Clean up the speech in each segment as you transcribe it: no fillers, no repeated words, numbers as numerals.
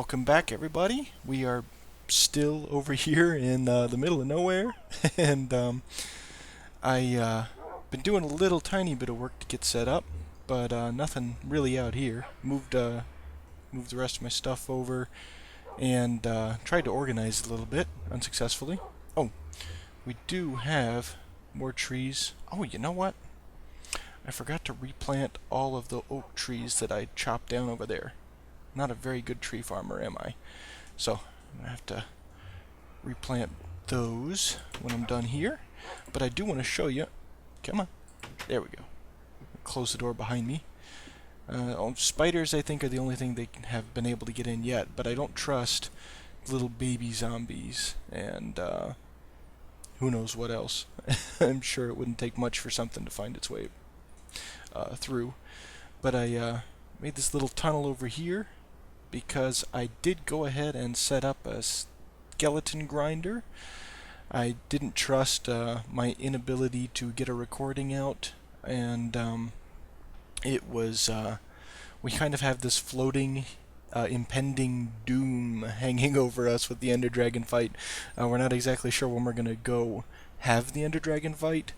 Welcome back, everybody. We are still over here in the middle of nowhere, and I been doing a little tiny bit of work to get set up, but nothing really out here. Moved the rest of my stuff over, and tried to organize a little bit, unsuccessfully. Oh, we do have more trees. Oh, you know what? I forgot to replant all of the oak trees that I chopped down over there. Not a very good tree farmer, am I? So, I'm going to have to replant those when I'm done here. But I do want to show you. Come on. There we go. Close the door behind me. Spiders, I think, are the only thing they have been able to get in yet, but I don't trust little baby zombies and who knows what else. I'm sure it wouldn't take much for something to find its way through. But I made this little tunnel over here because I did go ahead and set up a skeleton grinder. I didn't trust my inability to get a recording out, and it was we kind of have this floating impending doom hanging over us with the Ender Dragon fight. We're not exactly sure when we're gonna go have the Ender Dragon fight,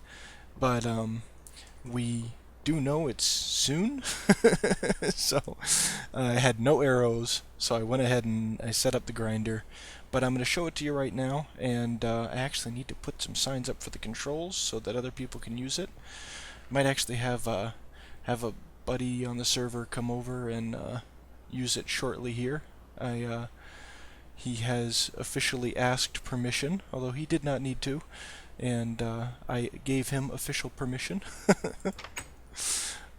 but we do know it's soon. So I had no arrows, so I went ahead and I set up the grinder. But I'm going to show it to you right now, and I actually need to put some signs up for the controls so that other people can use it. Might actually have a buddy on the server come over and use it shortly here. He has officially asked permission, although he did not need to, and I gave him official permission.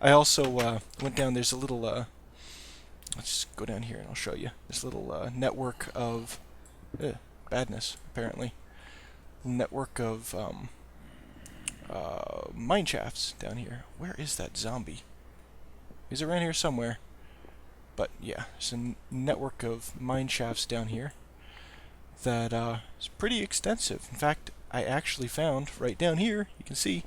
I also went down, there's a little, let's just go down here and I'll show you. This little network of, badness, apparently. Network of mine shafts down here. Where is that zombie? He's around here somewhere. But yeah, there's a network of mine shafts down here that is pretty extensive. In fact, I actually found, right down here, you can see,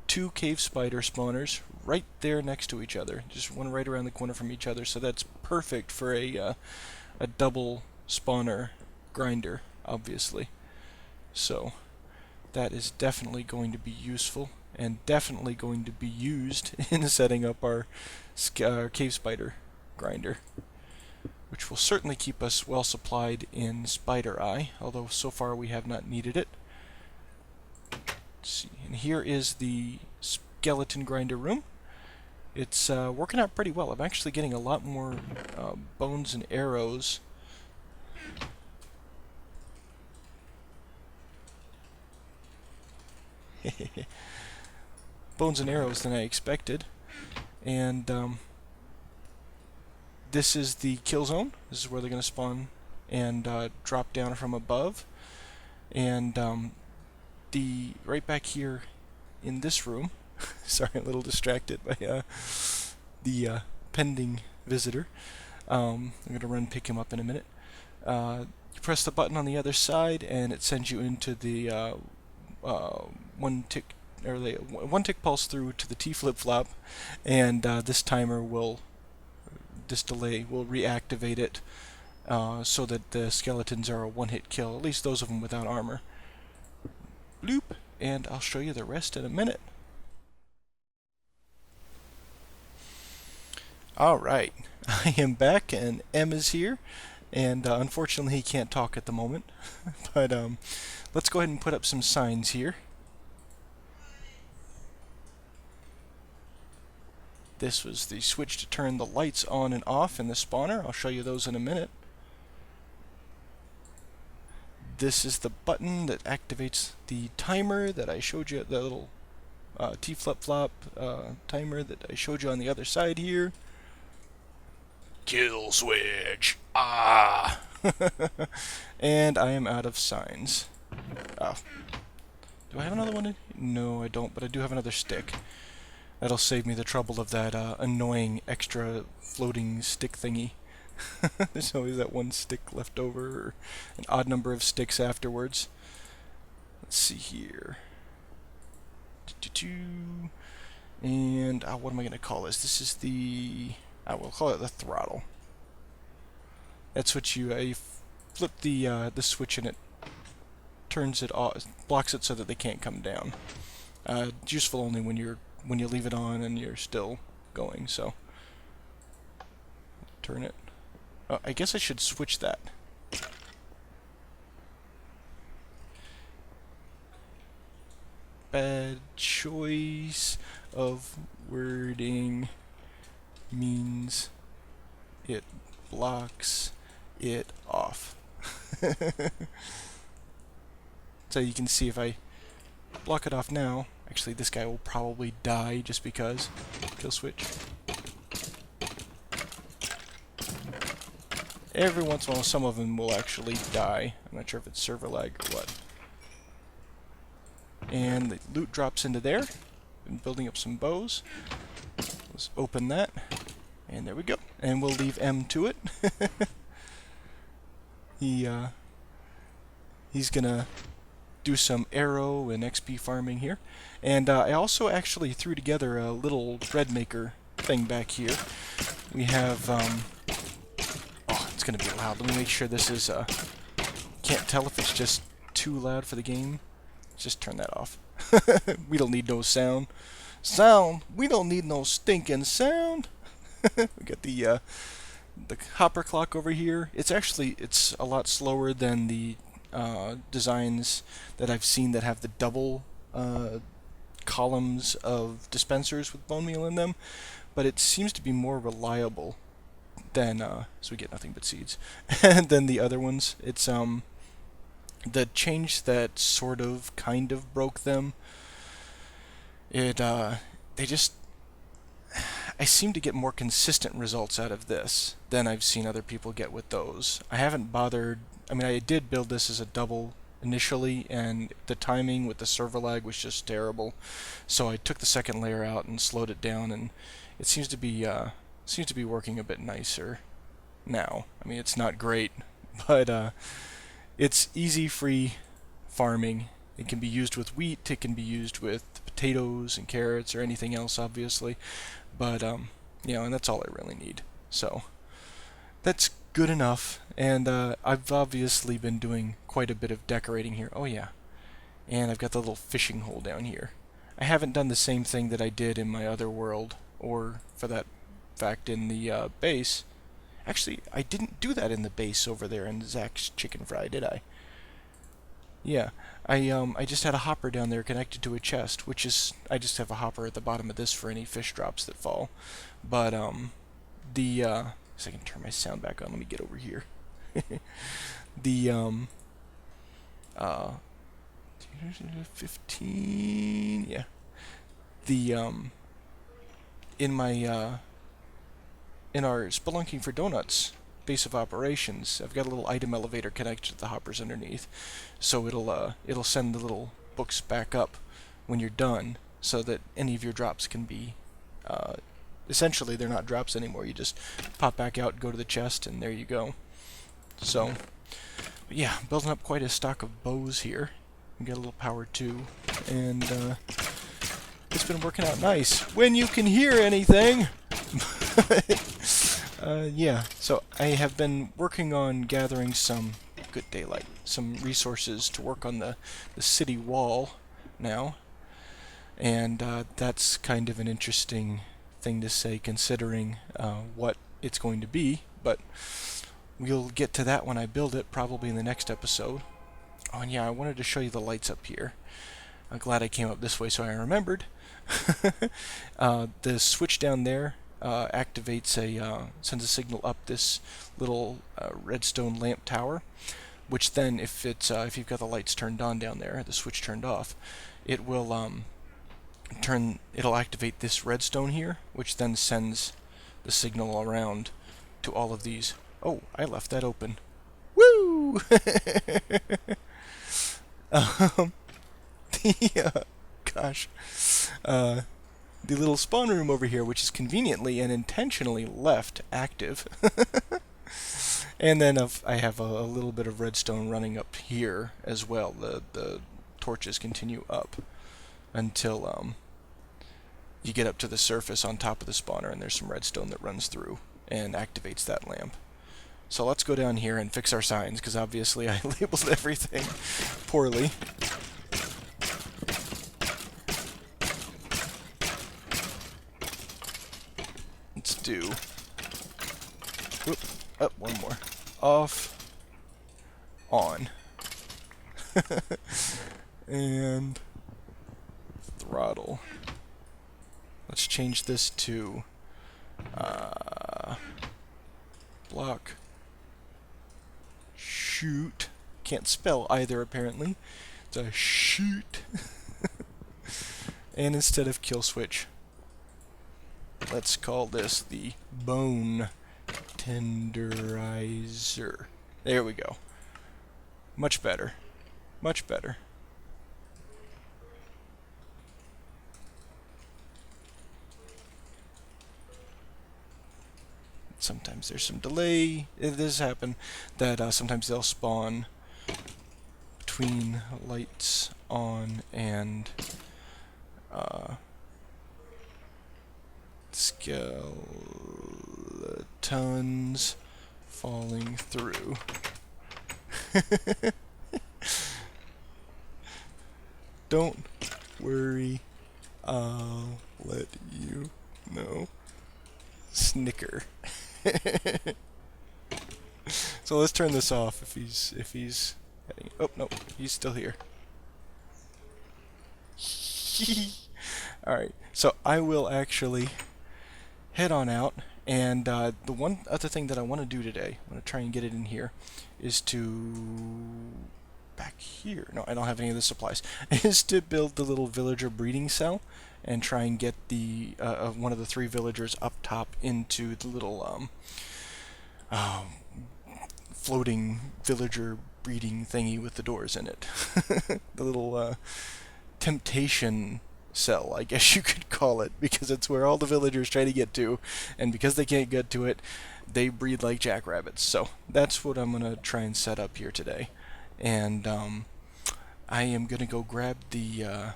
2 cave spider spawners right there next to each other, just one right around the corner from each other, so that's perfect for a double spawner grinder, obviously. So that is definitely going to be useful and definitely going to be used in setting up our cave spider grinder, which will certainly keep us well supplied in spider eye, although so far we have not needed it. Let's see, and here is the skeleton grinder room. It's working out pretty well. I'm actually getting a lot more bones and arrows. Bones and arrows than I expected. And this is the kill zone. This is where they're going to spawn and drop down from above. And the right back here in this room, sorry, I'm a little distracted by the pending visitor. I'm going to run pick him up in a minute. You press the button on the other side and it sends you into the one tick pulse through to the T flip-flop, and this delay will reactivate it so that the skeletons are a one-hit kill, at least those of them without armor. Bloop, and I'll show you the rest in a minute. Alright, I am back and Em is here, and unfortunately he can't talk at the moment, but let's go ahead and put up some signs here. This was the switch to turn the lights on and off in the spawner. I'll show you those in a minute. This is the button that activates the timer that I showed you, the little T flip-flop timer that I showed you on the other side here. Kill switch! Ah! And I am out of signs. Oh. Do I have another one? No, I don't, but I do have another stick. That'll save me the trouble of that annoying extra floating stick thingy. There's always that one stick left over, or an odd number of sticks afterwards. Let's see here. And what am I going to call this? This is the... I will call it the throttle. That's what you flip the switch and it turns it off, blocks it so that they can't come down. It's useful only when you leave it on and you're still going. So turn it. Oh, I guess I should switch that. Bad choice of wording means it blocks it off. So you can see if I block it off now, actually this guy will probably die just because. Kill switch. Every once in a while some of them will actually die. I'm not sure if it's server lag or what. And the loot drops into there. Been building up some bows. Let's open that. And there we go. And we'll leave M to it. He's gonna do some arrow and XP farming here. And I also actually threw together a little bread maker thing back here. We have, oh, it's gonna be loud. Let me make sure this is, can't tell if it's just too loud for the game. Just turn that off. We don't need no sound. We don't need no stinking sound. We got the hopper clock over here. It's a lot slower than the designs that I've seen that have the double columns of dispensers with bone meal in them, but it seems to be more reliable than so we get nothing but seeds and then the other ones. It's the change that sort of kind of broke them. I seem to get more consistent results out of this than I've seen other people get with those. I haven't bothered. I mean, I did build this as a double initially, and the timing with the server lag was just terrible. So I took the second layer out and slowed it down, and it seems to be working a bit nicer now. I mean, it's not great, but it's easy, free farming. It can be used with wheat. It can be used with potatoes and carrots or anything else, obviously. But you know, and that's all I really need. So that's good enough. And I've obviously been doing quite a bit of decorating here. Oh yeah, and I've got the little fishing hole down here. I haven't done the same thing that I did in my other world, or for that fact in the base. Actually, I didn't do that in the base over there in Zach's Chicken Fry, did I? Yeah, I just had a hopper down there connected to a chest, which is, I just have a hopper at the bottom of this for any fish drops that fall. But so I can turn my sound back on. Let me get over here. The 15, yeah. The in my in our Spelunking for Donuts base of operations, I've got a little item elevator connected to the hoppers underneath, so it'll send the little books back up when you're done, so that any of your drops can be essentially they're not drops anymore. You just pop back out, go to the chest, and there you go. So yeah, building up quite a stock of bows here. We got a little power too, and it's been working out nice. When you can hear anything. Yeah, so I have been working on gathering some good daylight, some resources to work on the city wall now, and that's kind of an interesting thing to say considering what it's going to be, but we'll get to that when I build it, probably in the next episode. Oh, and yeah, I wanted to show you the lights up here. I'm glad I came up this way so I remembered. The switch down there activates sends a signal up this little redstone lamp tower, which then, if you've got the lights turned on down there, the switch turned off, it will it'll activate this redstone here, which then sends the signal around to all of these. Oh, I left that open. Woo! Gosh. The little spawn room over here, which is conveniently and intentionally left active. And then I have a little bit of redstone running up here as well. The torches continue up until you get up to the surface on top of the spawner, and there's some redstone that runs through and activates that lamp. So let's go down here and fix our signs, because obviously I labeled everything poorly. Let's do... Whoop, up, one more. Off, on. And throttle. Let's change this to block, shoot. Can't spell either, apparently. It's a shoot. And instead of kill switch, let's call this the bone tenderizer. There we go. Much better. Much better. Sometimes there's some delay. It does happen that sometimes they'll spawn between lights on and skeletons falling through. Don't worry, I'll let you know. Snicker. So let's turn this off if he's heading. Oh no, he's still here. Alright, so I will actually head on out, and the one other thing that I want to do today, I'm going to try and get it in here, is to... back here, no, I don't have any of the supplies, is to build the little villager breeding cell, and try and get the one of the 3 villagers up top into the little floating villager breeding thingy with the doors in it. The little temptation cell, I guess you could call it, because it's where all the villagers try to get to, and because they can't get to it, they breed like jackrabbits. So that's what I'm gonna try and set up here today, and I am gonna go grab the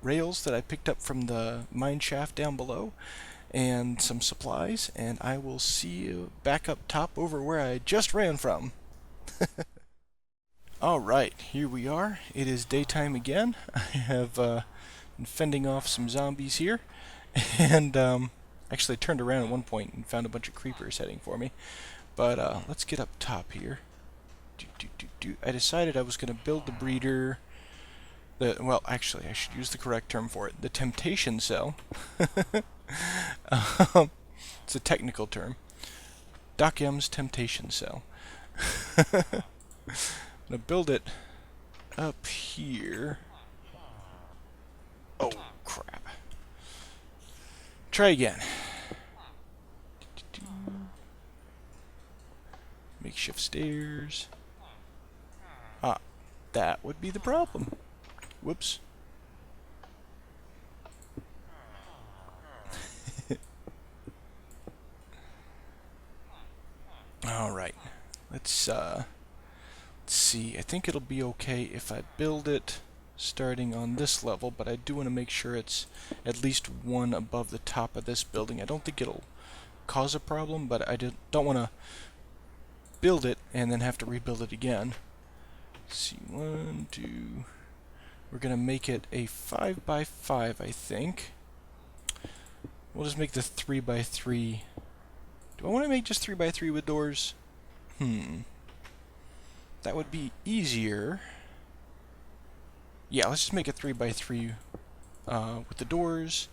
rails that I picked up from the mine shaft down below and some supplies, and I will see you back up top over where I just ran from. Alright, here we are. It is daytime again. I have been fending off some zombies here, and actually turned around at one point and found a bunch of creepers heading for me. But let's get up top here. I decided I was going to build the breeder... well, actually, I should use the correct term for it. The temptation cell. It's a technical term. Doc M's temptation cell. I'm going to build it up here. Oh, crap. Try again. Makeshift stairs. Ah, that would be the problem. Whoops. Alright. Let's see. I think it'll be okay if I build it starting on this level, but I do want to make sure it's at least one above the top of this building. I don't think it'll cause a problem, but I don't want to build it and then have to rebuild it again. Let's see, 1, 2... We're going to make it a 5x5, I think. We'll just make the 3x3. Do I want to make just 3x3 with doors? That would be easier. Yeah, let's just make a 3x3 with the doors.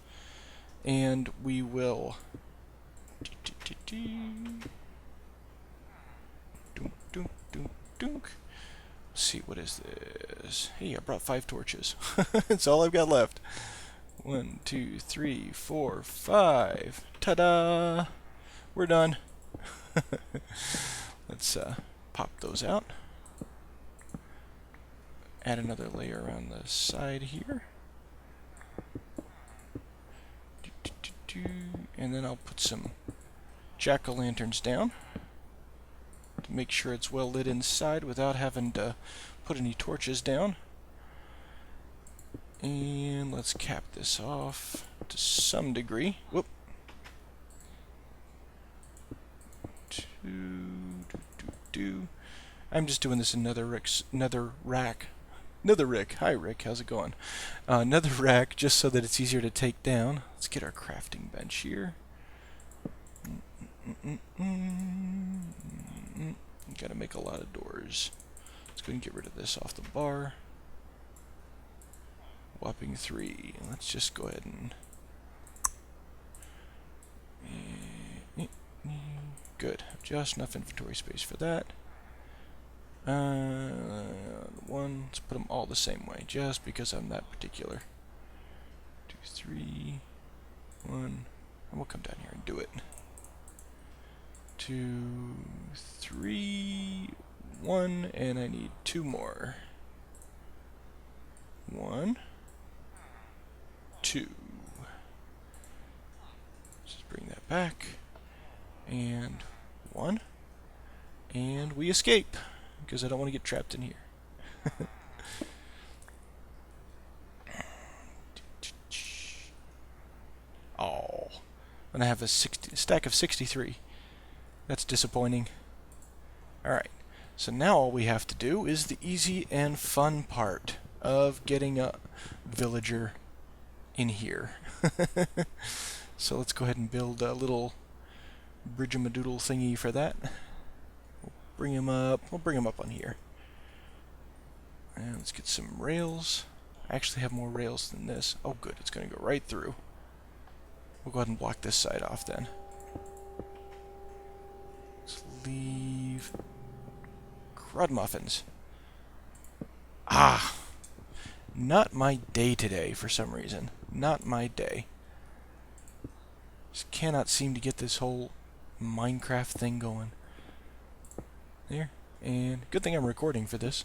And we will... Dunk, dunk, dunk, dunk. Let's see, what is this? Hey, I brought 5 torches. That's all I've got left. 1, 2, 3, 4, 5. Ta-da! We're done. Let's pop those out. Add another layer around the side here. And then I'll put some jack-o'-lanterns down to make sure it's well lit inside without having to put any torches down. And let's cap this off to some degree. Whoop. 2, I'm just doing this in nether rack. Hi Rick, how's it going? Nether rack, just so that it's easier to take down. Let's get our crafting bench here. Gotta make a lot of doors. Let's go and get rid of this off the bar. Whopping 3. Let's just go ahead and... Good. Just enough inventory space for that. One. Let's put them all the same way, just because I'm that particular. 2, 3, 1. And we'll come down here and do it. 2, 3, 1, and I need 2 more. 1, 2. Just bring that back. And 1. And we escape, because I don't want to get trapped in here. Oh. And I have a stack of 63. That's disappointing. Alright. So now all we have to do is the easy and fun part of getting a villager in here. So let's go ahead and build a little bridge-a-madoodle thingy for that. We'll bring him up. We'll bring him up on here. And let's get some rails. I actually have more rails than this. Oh good, it's going to go right through. We'll go ahead and block this side off then. Let's leave crud muffins. Ah! Not my day today for some reason. Not my day. Just cannot seem to get this whole Minecraft thing going. There. And good thing I'm recording for this.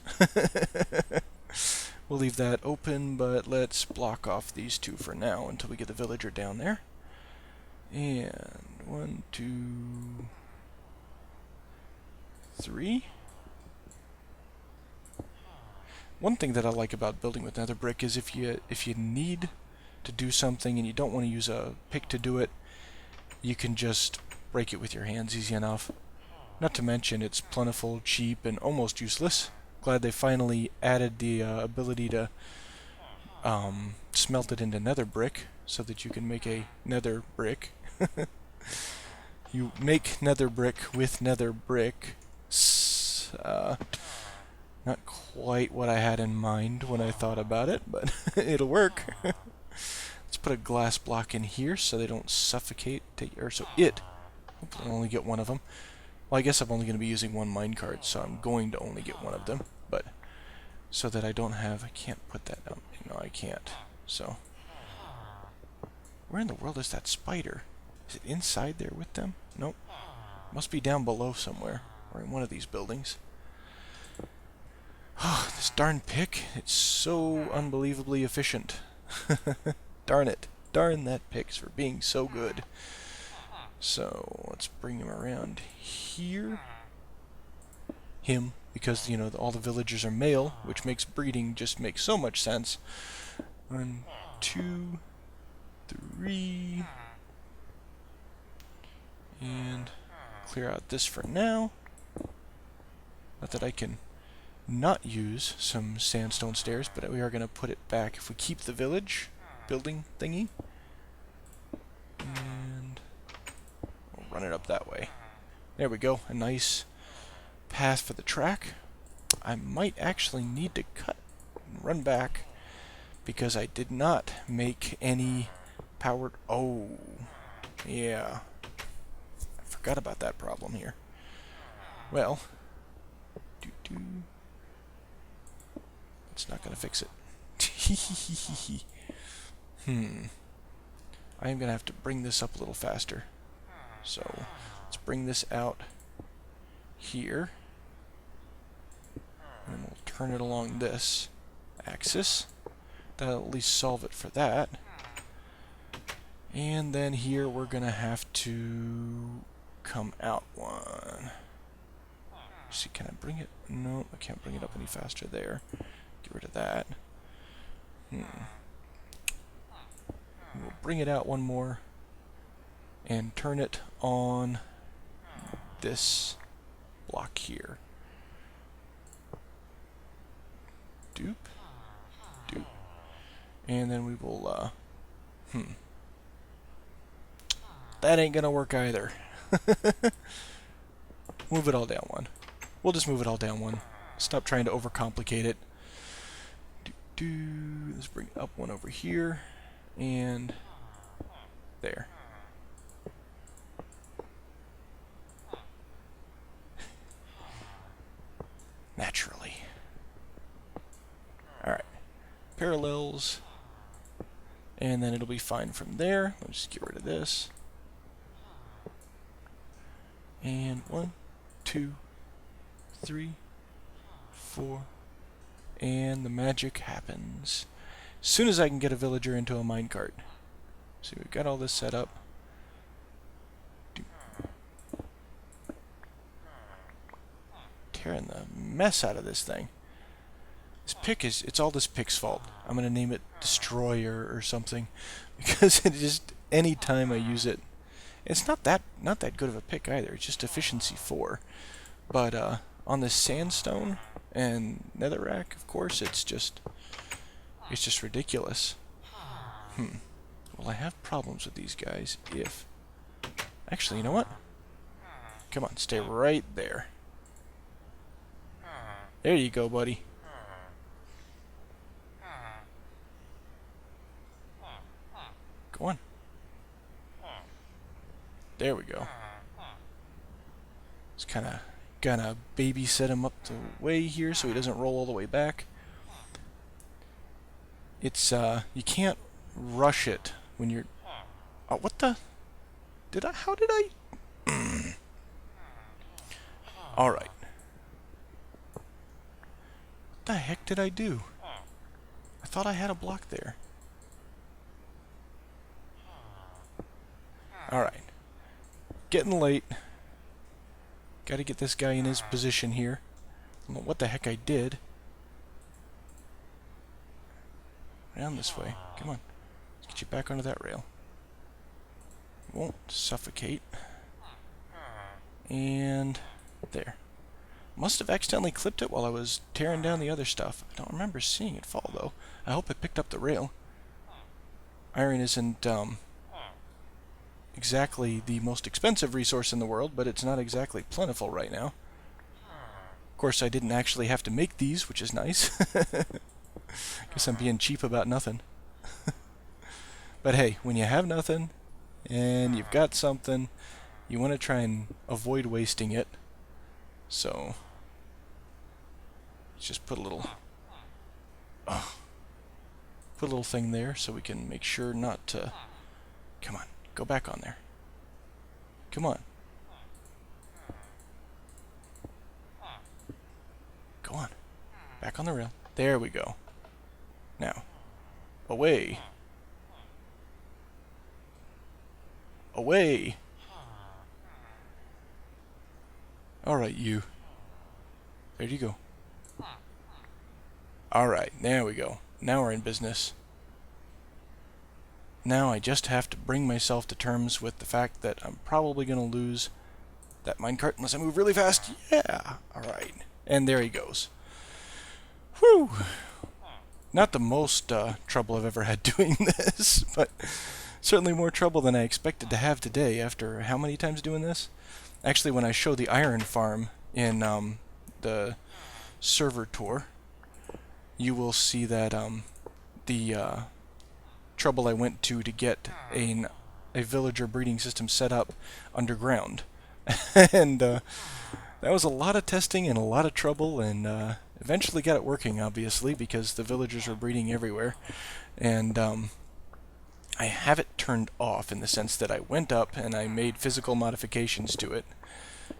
We'll leave that open, but let's block off these 2 for now until we get the villager down there. And 1, 2, 3. One thing that I like about building with nether brick is if you need to do something and you don't want to use a pick to do it, you can just break it with your hands easy enough. Not to mention it's plentiful, cheap, and almost useless. Glad they finally added the ability to smelt it into nether brick so that you can make a nether brick. You make nether brick with nether brick. Not quite what I had in mind when I thought about it, but it'll work. Let's put a glass block in here so they don't suffocate. Hopefully I'll only get one of them. Well, I guess I'm only going to be using 1 minecart, so I'm going to only get one of them. But so that I don't have... I can't put that down. No, I can't. So where in the world is that spider? Is it inside there with them? Nope. Must be down below somewhere, or in one of these buildings. Oh, this darn pick. It's so unbelievably efficient. Darn it. Darn that pick's for being so good. So, let's bring him around here. Him, because, you know, all the villagers are male, which makes breeding just make so much sense. 1, 2, 3. And clear out this for now. Not that I can not use some sandstone stairs, but we are going to put it back if we keep the village building thingy. And we'll run it up that way. There we go, a nice path for the track. I might actually need to cut and run back because I did not make any powered... Oh, yeah. I forgot about that problem here. Well, it's not going to fix it. I am going to have to bring this up a little faster. So, let's bring this out here. And we'll turn it along this axis. That'll at least solve it for that. And then here we're going to have to come out one. See, can I bring it? No, I can't bring it up any faster there. Get rid of that. We'll bring it out one more and turn it on this block here. Doop. Doop. And then we will, that ain't gonna work either. Move it all down one. We'll just move it all down one. Stop trying to overcomplicate it. Let's bring up one over here. And there. Naturally. Alright. Parallels. And then it'll be fine from there. Let's just get rid of this. And 1, 2, 3, 4. And the magic happens. As soon as I can get a villager into a minecart. See, we've got all this set up. Tearing the mess out of this thing. This pick it's all this pick's fault. I'm gonna name it Destroyer or something, because it just any time I use it, it's not that good of a pick either. It's just efficiency 4, but on this sandstone and netherrack, of course, it's just ridiculous. Well, I have problems with these guys if actually, you know what? Come on, stay right there. There you go, buddy. Go on. There we go. Just kind of gonna babysit him up the way here so he doesn't roll all the way back. It's you can't rush it when you're. Oh, what the? How did I? All right. What the heck did I do? I thought I had a block there. Alright. Getting late. Gotta get this guy in his position here. I don't know what the heck I did. Around this way. Come on. Let's get you back onto that rail. Won't suffocate. And there. Must have accidentally clipped it while I was tearing down the other stuff. I don't remember seeing it fall, though. I hope it picked up the rail. Iron isn't exactly the most expensive resource in the world, but it's not exactly plentiful right now. Of course, I didn't actually have to make these, which is nice. Guess I'm being cheap about nothing. But hey, when you have nothing, and you've got something, you want to try and avoid wasting it. So, let's just put a little thing there so we can make sure not to. Come on, go back on there. Come on. Go on. Back on the rail. There we go. Now, away. Away. Alright, you. There you go. Alright, there we go. Now we're in business. Now I just have to bring myself to terms with the fact that I'm probably going to lose that minecart unless I move really fast. Yeah! Alright. And there he goes. Whew! Not the most trouble I've ever had doing this, but certainly more trouble than I expected to have today after how many times doing this? Actually, when I show the iron farm in the server tour, you will see that the trouble I went to get a villager breeding system set up underground. And that was a lot of testing and a lot of trouble, and eventually got it working, obviously, because the villagers were breeding everywhere. And I have it turned off in the sense that I went up and I made physical modifications to it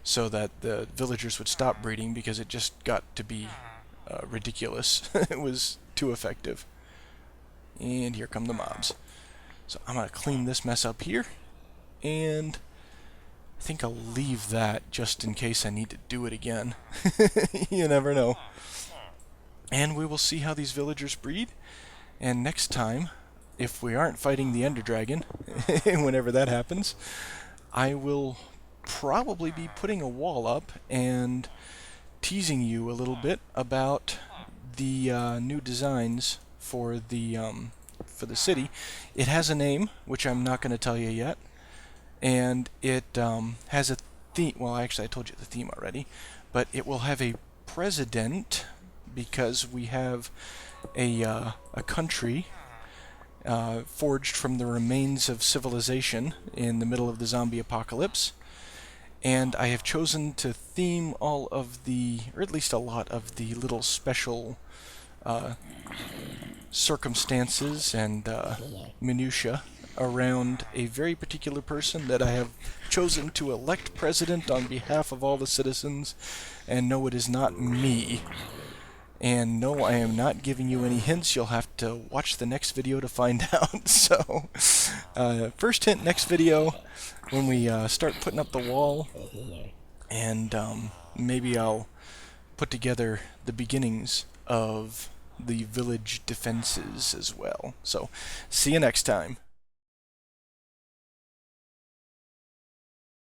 so that the villagers would stop breeding because it just got to be ridiculous. It was too effective. And here come the mobs. So I'm going to clean this mess up here, and I think I'll leave that just in case I need to do it again. You never know. And we will see how these villagers breed, and next time, if we aren't fighting the Ender Dragon, whenever that happens, I will probably be putting a wall up and teasing you a little bit about the new designs for the city. It has a name, which I'm not going to tell you yet, and it has a theme. Well, actually, I told you the theme already, but it will have a president because we have a country forged from the remains of civilization in the middle of the zombie apocalypse. And I have chosen to theme all of the, or at least a lot of the little special circumstances and minutia around a very particular person that I have chosen to elect president on behalf of all the citizens. And no, it is not me. And no, I am not giving you any hints. You'll have to watch the next video to find out. So, first hint, next video, when we start putting up the wall, and maybe I'll put together the beginnings of the village defenses as well. So, see you next time.